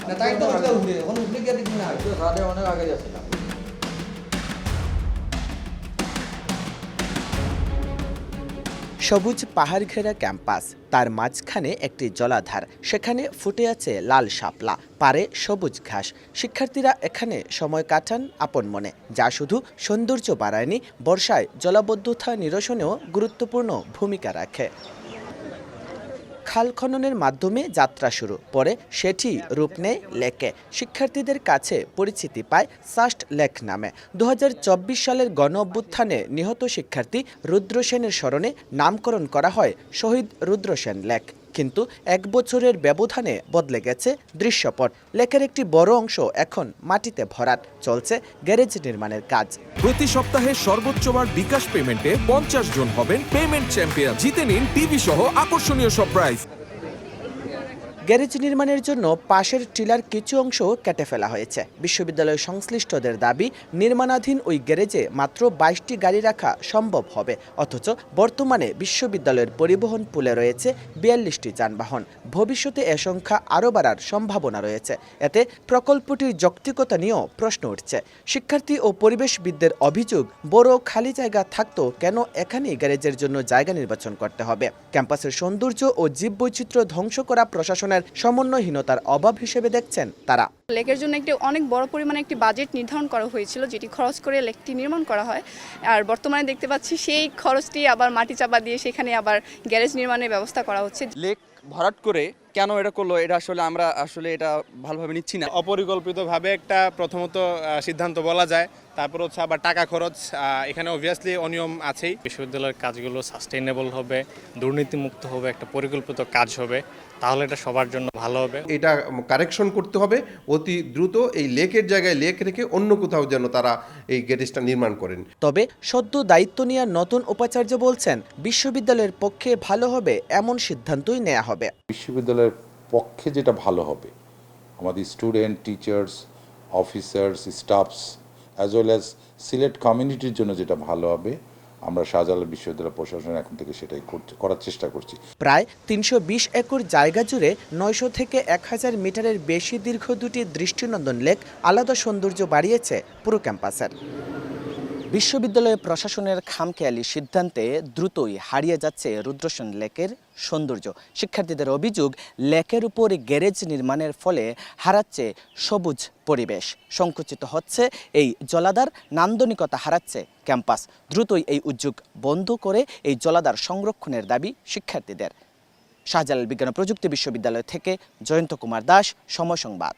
না তাই তো উঠে এখন উঠলে গিয়ে দেখি না রাতে অনেক আগে যাচ্ছিলাম। সবুজ পাহাড় ঘেরা ক্যাম্পাস, তার মাঝখানে একটি জলাধার, সেখানে ফুটে আছে লাল শাপলা, পারে সবুজ ঘাস। শিক্ষার্থীরা এখানে সময় কাটান আপন মনে, যা শুধু সৌন্দর্য বাড়ায়নি, বর্ষায় জলাবদ্ধতা নিরসনেও গুরুত্বপূর্ণ ভূমিকা রাখে। খাল খননের মাধ্যমে যাত্রা শুরু, পরে সেটি রূপ নেয় লেকে। শিক্ষার্থীদের কাছে পরিচিতি পায় সাস্ট লেক নামে। 2024 সালের গণ অভ্যুত্থানে নিহত শিক্ষার্থী রুদ্র সেনের স্মরণে নামকরণ করা হয় শহীদ রুদ্র সেন লেক। কিন্তু 1 বছরের ব্যবধানে বদলে গেছে দৃশ্যপট। লেকের একটি বড় অংশ এখন মাটিতে ভরাট, চলছে গ্যারেজ নির্মাণের কাজ। প্রতি সপ্তাহে সর্বোচ্চবার বিকাশ পেমেন্টে 50 জন হবেন পেমেন্ট চ্যাম্পিয়ন। জিতে নিন টিভি সহ আকর্ষণীয় সব প্রাইজ। গ্যারেজ নির্মাণের জন্য পাশের টিলার কিছু অংশ কেটে ফেলা হয়েছে। বিশ্ববিদ্যালয় সংশ্লিষ্টদের দাবি, নির্মাণাধীন ওই গ্যারেজে মাত্র 22টি গাড়ি রাখা সম্ভব হবে, অথচ বর্তমানে বিশ্ববিদ্যালয়ের পরিবহন পুলে রয়েছে 42টি যানবাহন। ভবিষ্যতে এ সংখ্যা আরও বাড়ার সম্ভাবনা রয়েছে। এতে প্রকল্পটির যৌক্তিকতা নিয়েও প্রশ্ন উঠছে। শিক্ষার্থী ও পরিবেশবিদদের অভিযোগ, বড় খালি জায়গা থাকতো কেন এখানেই গ্যারেজের জন্য জায়গা নির্বাচন করতে হবে? ক্যাম্পাসের সৌন্দর্য ও জীববৈচিত্র্য ধ্বংস করা প্রশাসনের সমন্বয়হীনতার অভাব হিসেবে দেখছেন তারা। লেকের জন্য একটি অনেক বড় পরিমাণে একটি বাজেট নির্ধারণ করা হয়েছিল, যেটি খরচ করে লেকটি নির্মাণ করা হয়। আর বর্তমানে দেখতে পাচ্ছি সেই খরচটি আবার মাটি চাপা দিয়ে সেখানে আবার গ্যারেজ নির্মাণের ব্যবস্থা করা হচ্ছে। লেক ভরাট করে কেন এটা করলো, এটা আমরা এটা ভালোভাবে নিচ্ছি না। অপরিকল্পিতভাবে একটা প্রথমত সিদ্ধান্ত বলা যায়, তারপর হচ্ছে আবার টাকা খরচ, এখানে অবভিয়াসলি অনিয়ম আছেই। বিশ্ববিদ্যালয়ের কাজগুলো সাস্টেইনেবল হবে, দুর্নীতিমুক্ত হবে, একটা পরিকল্পিত কাজ হবে, তাহলে এটা সবার জন্য ভালো হবে। এটা কারেকশন করতে হবে অতি দ্রুত। এই লেকের জায়গায় লেক রেখে অন্য কোথাও যেন তারা এই গ্যারেজটা নির্মাণ করেন। তবে সদ্য দায়িত্ব নেওয়া নতুন উপাচার্য বলছেন, বিশ্ববিদ্যালয়ের পক্ষে ভালো হবে এমন সিদ্ধান্তই নেওয়া হবে। বিশ্ববিদ্যালয়ের পক্ষে যেটা ভালো হবে, আমাদের student, teachers, officers, stuffs as well as Sylhet কমিউনিটির জন্য যেটা ভালো হবে, আমরা শাহজালাল বিশ্ববিদ্যালয় প্রশাসন এখন থেকে সেটাই করার চেষ্টা করছি। প্রায় 320 একর জায়গা জুড়ে 900 থেকে 1000 মিটারের বেশি দীর্ঘ দুটি দৃষ্টিনন্দন লেক আলাদা সৌন্দর্য বাড়িয়েছে পুরো ক্যাম্পাসের। বিশ্ববিদ্যালয় প্রশাসনের খামখেয়ালি সিদ্ধান্তে দ্রুতই হারিয়ে যাচ্ছে রুদ্রসেন লেকের সৌন্দর্য। শিক্ষার্থীদের অভিযোগ, লেকের উপর গ্যারেজ নির্মাণের ফলে হারাচ্ছে সবুজ পরিবেশ, সংকুচিত হচ্ছে এই জলাধার, নান্দনিকতা হারাচ্ছে ক্যাম্পাস। দ্রুতই এই উদ্যোগ বন্ধ করে এই জলাধার সংরক্ষণের দাবি শিক্ষার্থীদের। শাহজালাল বিজ্ঞান ও প্রযুক্তি বিশ্ববিদ্যালয় থেকে জয়ন্ত কুমার দাস, সময় সংবাদ।